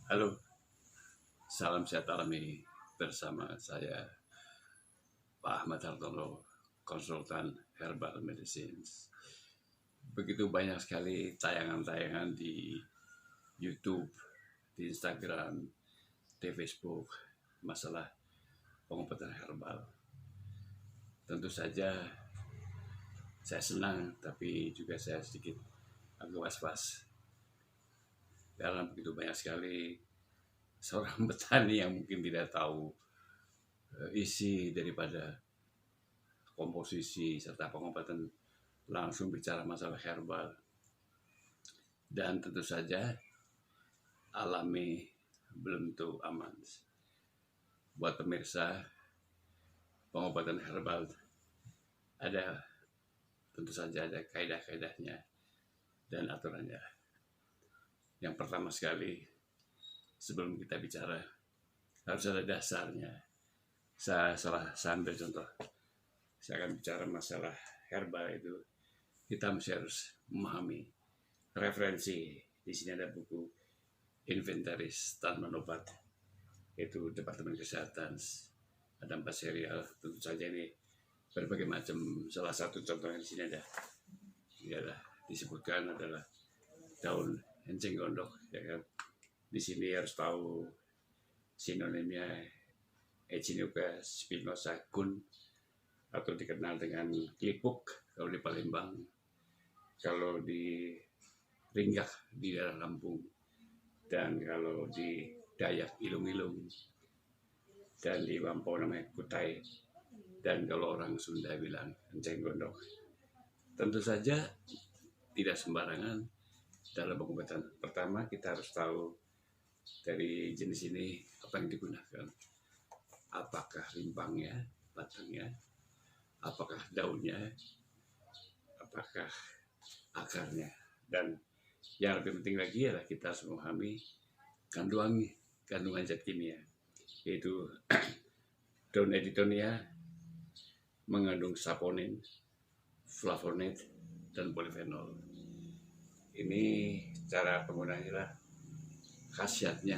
Halo, salam sehat alami bersama saya Pak Ahmad Hartono, konsultan Herbal Medicines. Begitu banyak sekali tayangan-tayangan di YouTube, di Instagram, di Facebook, masalah pengobatan herbal. Tentu saja saya senang, tapi juga saya sedikit agak was-was. Karena begitu banyak sekali seorang petani yang mungkin tidak tahu isi daripada komposisi serta pengobatan, langsung bicara masalah herbal. Dan tentu saja alami belum tentu aman. Buat pemirsa, pengobatan herbal ada, tentu saja ada kaidah-kaidahnya dan aturannya. Yang pertama sekali, sebelum kita bicara, harus ada dasarnya. Saya ambil contoh. Saya akan bicara masalah herbal itu. Kita harus memahami referensi. Di sini ada buku Inventaris Tanaman Obat, itu Departemen Kesehatan. Ada 4 serial, tentu saja ini berbagai macam. Salah satu contohnya di sini ada, disebutkan adalah daun enceng gondok, ya kan. Di sini harus tahu sinonimnya Echinacea spinosa Kun, atau dikenal dengan klipuk kalau di Palembang, kalau di Ringgak di daerah Lampung, dan kalau di Dayak Ilung-Ilung, dan di Lampau namanya Kutai, dan kalau orang Sunda bilang enceng gondok. Tentu saja tidak sembarangan dalam pengobatan. Pertama, kita harus tahu dari jenis ini apa yang digunakan. Apakah rimpangnya, batangnya, apakah daunnya, apakah akarnya. Dan yang lebih penting lagi adalah kita harus memahami kandungan zat kimia, yaitu daun Editonia mengandung saponin, flavonoid, dan polifenol. Ini cara penggunaannya, khasiatnya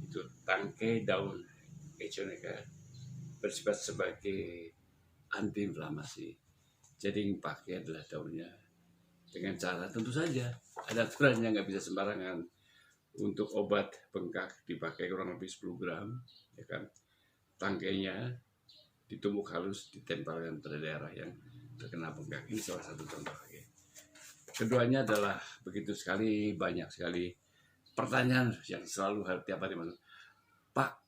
itu tangkai daun Echinacea bersifat sebagai antiinflamasi. Jadi yang pakai adalah daunnya, dengan cara tentu saja ada aturannya, nggak bisa sembarangan. Untuk obat bengkak dipakai kurang lebih 10 gram, ya kan. Tangkainya ditumbuk halus, ditempelkan pada daerah yang terkena bengkak. Ini salah satu contoh lagi. Keduanya adalah begitu sekali, banyak sekali pertanyaan yang selalu tiap hari masuk. Pak,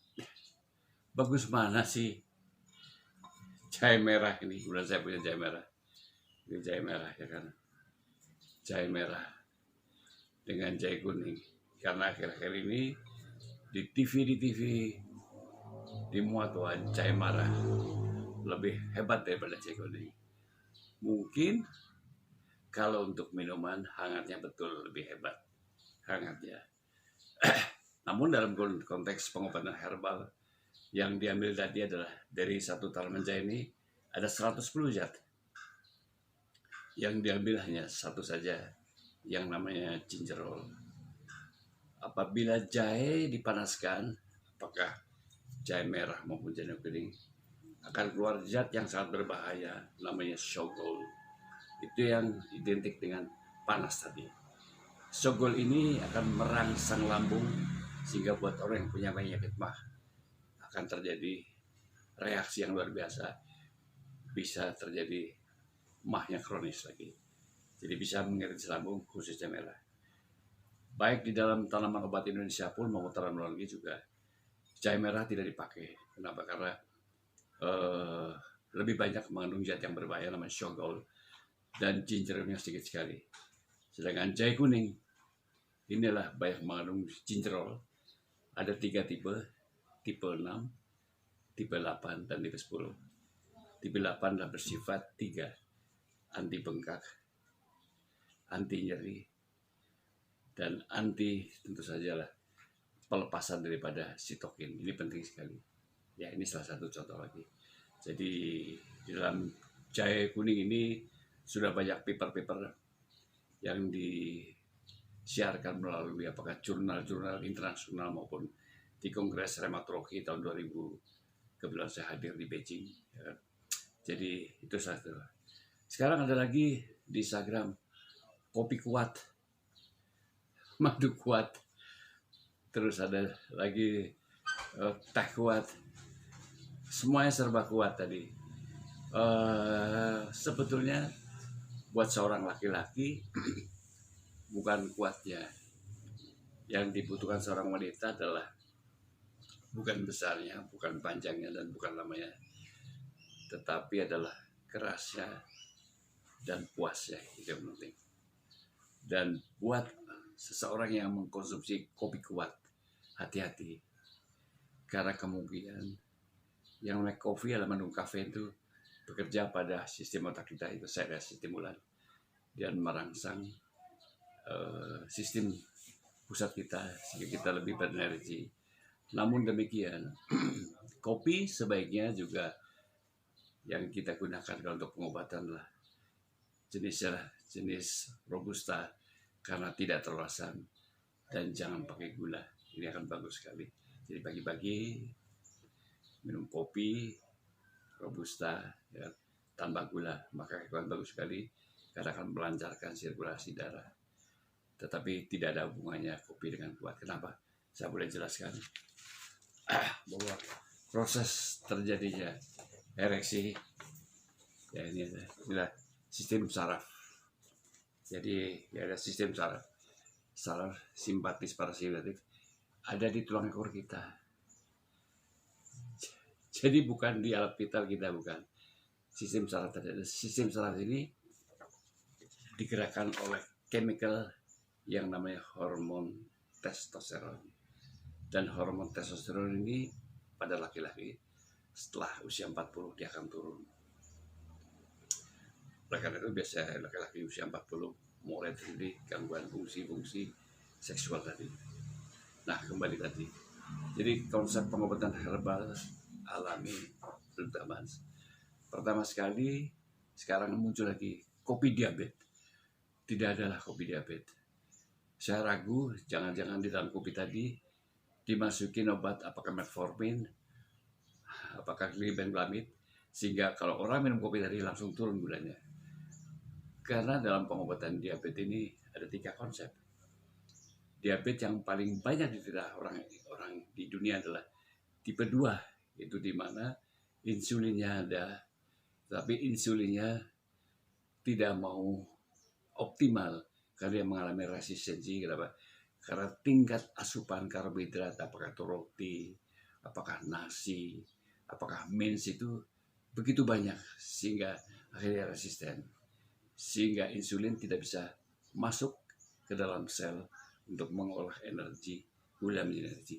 bagus mana sih jahe merah ini? Kemudian saya punya jahe merah. Ini jahe merah, ya kan. Jahe merah dengan jahe kuning. Karena akhir-akhir ini di TV dimuat bahwa jahe merah lebih hebat daripada jahe kuning. Mungkin kalau untuk minuman, hangatnya betul lebih hebat, hangatnya. Namun dalam konteks pengobatan herbal, yang diambil tadi adalah dari satu tanaman jahe ini ada 110 zat. Yang diambil hanya satu saja, yang namanya gingerol. Apabila jahe dipanaskan, apakah jahe merah maupun jahe kuning, akan keluar zat yang sangat berbahaya, namanya Shogol. Itu yang identik dengan panas tadi. Shogol ini akan merangsang lambung, sehingga buat orang yang punya penyakit mah akan terjadi reaksi yang luar biasa. Bisa terjadi mahnya kronis lagi. Jadi bisa mengiritasi lambung, khususnya merah. Baik di dalam tanaman obat Indonesia pun maupun tanaman luar negeri juga, jahe merah tidak dipakai. Kenapa? Karena lebih banyak mengandung zat yang berbahaya, namanya Shogol, dan gingerolnya sedikit sekali. Sedangkan jahe kuning, inilah banyak mengandung gingerol. Ada 3 tipe, tipe 6, tipe 8, dan tipe 10. Tipe 8 adalah bersifat 3, anti bengkak, anti nyeri, dan anti tentu saja lah pelepasan daripada sitokin. Ini penting sekali. Ya, ini salah satu contoh lagi. Jadi di dalam jahe kuning ini sudah banyak paper-paper yang siarkan melalui apakah jurnal-jurnal internasional maupun di Kongres Rheumatologi tahun 2000 kebetulan saya hadir di Beijing. Ya. Jadi itu satu. Sekarang ada lagi di Instagram kopi kuat, madu kuat, terus ada lagi teh kuat, semuanya serba kuat tadi. Sebetulnya buat seorang laki-laki bukan kuatnya, yang dibutuhkan seorang wanita adalah bukan besarnya, bukan panjangnya, dan bukan lamanya, tetapi adalah kerasnya dan puasnya, itu yang penting. Dan buat seseorang yang mengkonsumsi kopi kuat, hati-hati, karena kemungkinan yang namanya kopi adalah mengandung kafein itu bekerja pada sistem otak kita, itu sekresi stimulan, dan merangsang sistem pusat kita sehingga kita lebih berenergi. Namun demikian, kopi sebaiknya juga yang kita gunakan kalau untuk pengobatan lah jenis robusta, karena tidak terlalu asam, dan jangan pakai gula. Ini akan bagus sekali. Jadi pagi-pagi minum kopi robusta ya, tanpa gula, maka akan bagus sekali karena akan melancarkan sirkulasi darah. Tetapi tidak ada hubungannya kopi dengan kuat. Kenapa? Saya boleh jelaskan bahwa proses terjadinya ereksi ya, ini adalah sistem saraf. Jadi ya, ada sistem saraf simpatis parasimpatik ada di tulang ekor kita. Jadi bukan di alat vital kita, bukan. Sistem saraf tadi. Sistem saraf ini digerakkan oleh chemical yang namanya hormon testosteron. Dan hormon testosteron ini pada laki-laki setelah usia 40 dia akan turun. Oleh karena itu biasanya laki-laki usia 40 mulai terjadi gangguan fungsi-fungsi seksual tadi. Nah, kembali tadi. Jadi konsep pengobatan herbal alami terutama. Pertama sekali sekarang muncul lagi kopi diabetes. Tidak adalah kopi diabetes. Saya ragu jangan-jangan di dalam kopi tadi dimasukin obat apakah metformin, apakah glibenclamid, sehingga kalau orang minum kopi tadi langsung turun gulanya. Karena dalam pengobatan diabetes ini ada 3 konsep. Diabetes yang paling banyak diderita orang di dunia adalah tipe 2, itu di mana insulinnya ada, tapi insulinnya tidak mau optimal karena dia mengalami resistensi. Kenapa? Karena tingkat asupan karbohidrat, apakah itu roti, apakah nasi, apakah mins itu begitu banyak sehingga akhirnya resisten. Sehingga insulin tidak bisa masuk ke dalam sel untuk mengolah energi, gula menjadi energi.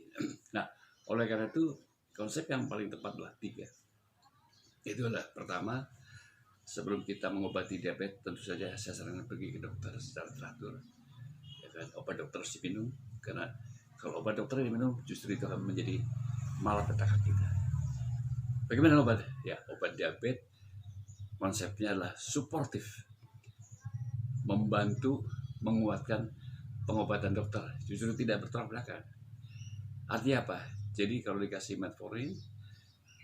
Nah, oleh karena itu konsep yang paling tepat adalah 3. Itu adalah pertama, sebelum kita mengobati diabetes tentu saja saya sarankan pergi ke dokter secara teratur. Ya kan, obat dokter harus diminum, karena kalau obat dokter diminum justru itu akan menjadi malapetaka kita. Bagaimana obat? Ya, obat diabetes konsepnya adalah suportif, membantu menguatkan pengobatan dokter, justru tidak bertolak belakang. Artinya apa? Jadi kalau dikasih metformin,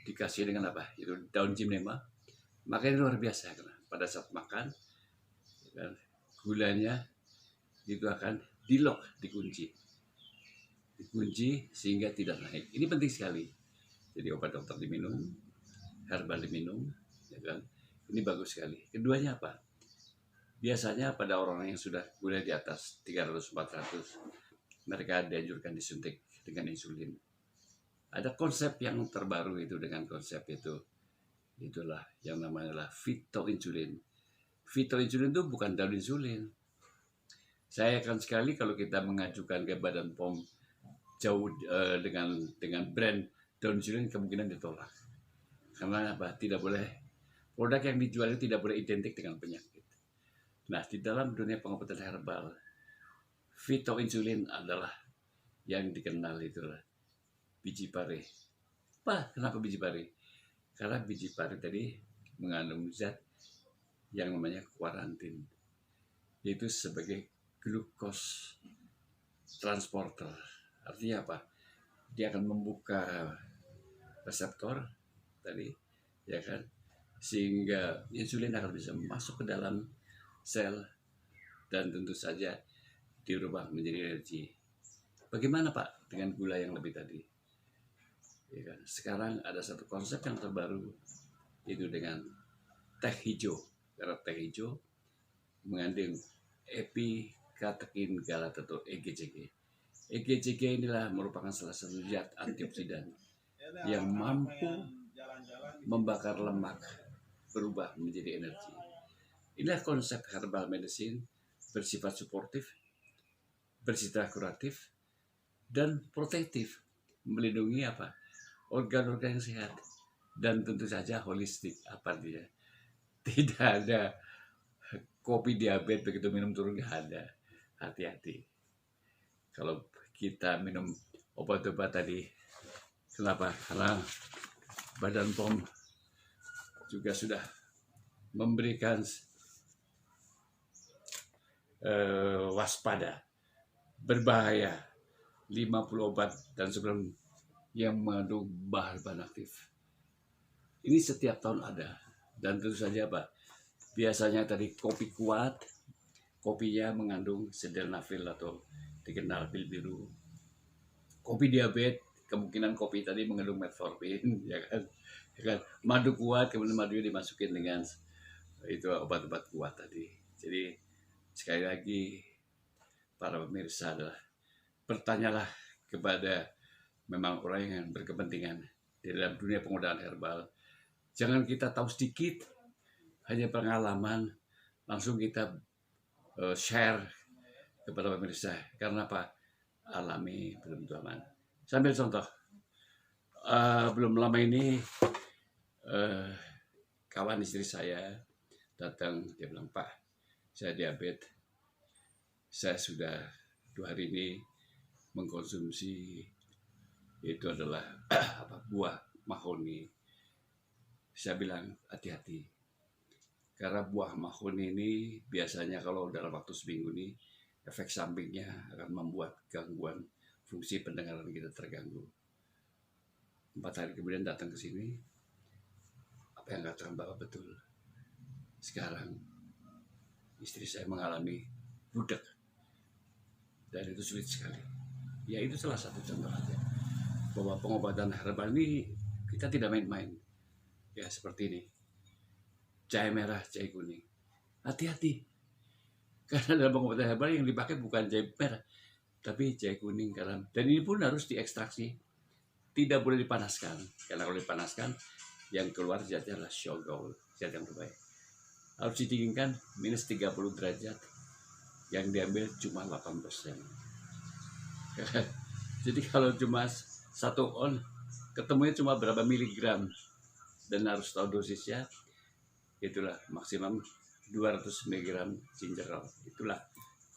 dikasih dengan apa? Itu daun jimnema, maka ini luar biasa. Karena pada saat makan, gulanya itu akan di-lock, dikunci sehingga tidak naik. Ini penting sekali. Jadi obat dokter diminum, herbal diminum, ya kan? Ini bagus sekali. Keduanya apa? Biasanya pada orang yang sudah gula di atas 300-400, mereka dianjurkan disuntik dengan insulin. Ada konsep yang terbaru itu dengan konsep itulah yang namanya fitoinsulin. Fitoinsulin itu bukan daun insulin. Saya akan sekali kalau kita mengajukan ke Badan POM jauh dengan brand daun insulin, kemungkinan ditolak. Karena apa? Tidak boleh, produk yang dijual itu tidak boleh identik dengan penyakit. Nah, di dalam dunia pengobatan herbal, fitoinsulin adalah yang dikenal itulah biji pare. Kenapa biji pare? Karena biji pare tadi mengandung zat yang namanya kuarantin, yaitu sebagai glucose transporter. Artinya apa? Dia akan membuka reseptor tadi, ya kan, sehingga insulin akan bisa masuk ke dalam sel dan tentu saja dirubah menjadi energi. Bagaimana Pak dengan gula yang lebih tadi? Ya kan? Sekarang ada satu konsep yang terbaru, itu dengan teh hijau. Karena teh hijau mengandung epikatekin galat atau EGCG. EGCG inilah merupakan salah satu zat antioksidan yang mampu membakar lemak berubah menjadi energi. Inilah konsep herbal medicine bersifat suportif, bersifat kuratif, dan protektif, melindungi apa? Organ-organ yang sehat, dan tentu saja holistik. Apa dia? Tidak ada kopi diabetes begitu minum turun, nggak ada. Hati-hati. Kalau kita minum obat-obat tadi, kenapa? Karena Badan POM juga sudah memberikan waspada, berbahaya 50 obat dan sebelum yang mengandung bahan aktif. Ini setiap tahun ada, dan tentu saja Pak, biasanya tadi kopi kuat, kopinya mengandung sildenafil atau dikenal pil biru. Kopi diabetes, kemungkinan kopi tadi mengandung metformin, ya kan? Madu kuat, kemudian madunya dimasukin dengan itu obat-obat kuat tadi. Jadi sekali lagi para pemirsa adalah bertanyalah kepada memang orang yang berkepentingan di dalam dunia penggunaan herbal. Jangan kita tahu sedikit, hanya pengalaman, langsung kita share kepada pemirsa. Karena apa? Alami, belum tentu aman. Sambil contoh, belum lama ini kawan istri saya datang, dia bilang, Pak, saya diabetes, saya sudah 2 hari ini mengkonsumsi itu adalah buah mahoni. Saya bilang hati-hati, karena buah mahoni ini biasanya kalau dalam waktu seminggu ini efek sampingnya akan membuat gangguan fungsi pendengaran kita terganggu. 4 hari kemudian datang ke sini, apa yang katakan Bapak betul. Sekarang istri saya mengalami budak, dan itu sulit sekali. Ya itu salah satu contoh aja, bahwa pengobatan herbal ini kita tidak main-main. Ya seperti ini, jahe merah, jahe kuning. Hati-hati, karena dalam pengobatan herbal yang dipakai bukan jahe merah, tapi jahe kuning, garam. Dan ini pun harus diekstraksi, tidak boleh dipanaskan. Karena kalau dipanaskan, yang keluar zatnya adalah syogol, zat yang terbaik. Harus didinginkan minus 30 derajat, yang diambil cuma 8%. Jadi kalau cuma 1 on, ketemunya cuma berapa miligram, dan harus tahu dosisnya. Itulah maksimum 200 mg ginger ale. Itulah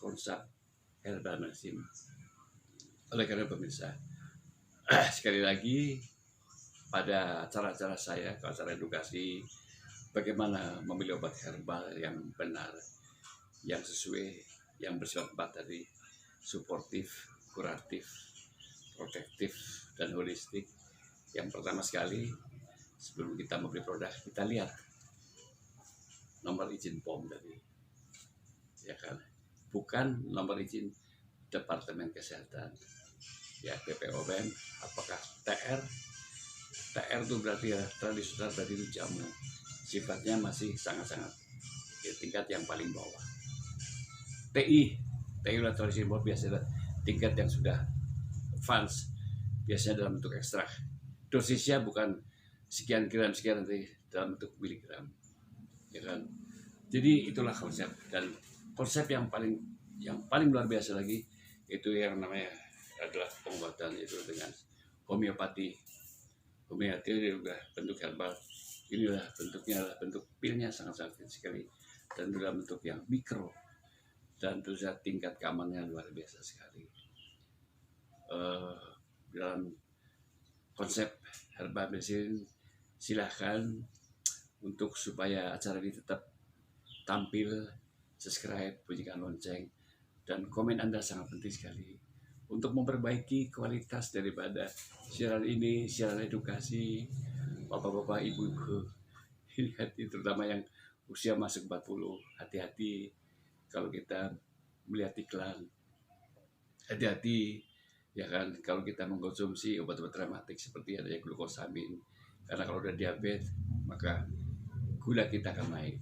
konsep herbal medicine. Oleh karena pemirsa, sekali lagi pada acara-acara saya, acara edukasi bagaimana memilih obat herbal yang benar, yang sesuai, yang bersifat 4 tadi, suportif, kuratif, protektif, dan holistik. Yang pertama sekali, sebelum kita membeli produk, kita lihat nomor izin POM tadi, ya kan? Bukan nomor izin Departemen Kesehatan, ya BPOM, apakah TR itu berarti ya tradisional, berarti itu jamu, sifatnya masih sangat-sangat ya, tingkat yang paling bawah. TI tradisional biasanya tingkat yang sudah advance, biasanya dalam bentuk ekstrak, dosisnya bukan sekian gram nanti dalam bentuk miligram, ya kan? Jadi itulah konsep, dan konsep yang paling luar biasa lagi itu yang namanya adalah pengobatan itu dengan homeopati. Homeopati juga bentuk herbal. Inilah bentuknya, bentuk pilnya sangat-sangat sekali, dan dalam bentuk yang mikro, dan tentu saja tingkat keamanannya luar biasa sekali. Dalam konsep herbal medicine, silahkan untuk supaya acara ini tetap tampil, subscribe, bunyikan lonceng, dan komen Anda sangat penting sekali untuk memperbaiki kualitas daripada siaran ini, siaran edukasi bapak-bapak, ibu-ibu. Hati, terutama yang usia masuk 40, hati-hati kalau kita melihat iklan, hati-hati ya kan kalau kita mengkonsumsi obat-obat rematik seperti adanya glukosamin, karena kalau udah diabetes maka gula kita akan naik.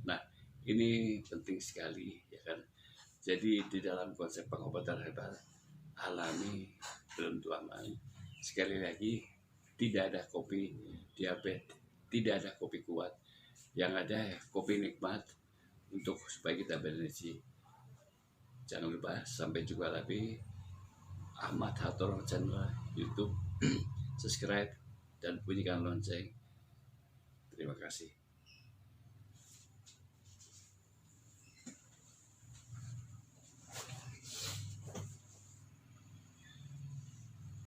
Nah, ini penting sekali ya kan. Jadi di dalam konsep pengobatan herbal alami belum tentu aman. Sekali lagi, tidak ada kopi diabetes, tidak ada kopi kuat. Yang ada kopi nikmat untuk supaya kita berenergi. Jangan lupa, sampai jumpa lagi. Ahmad Hatorong channel YouTube. Subscribe dan bunyikan lonceng. Terima kasih.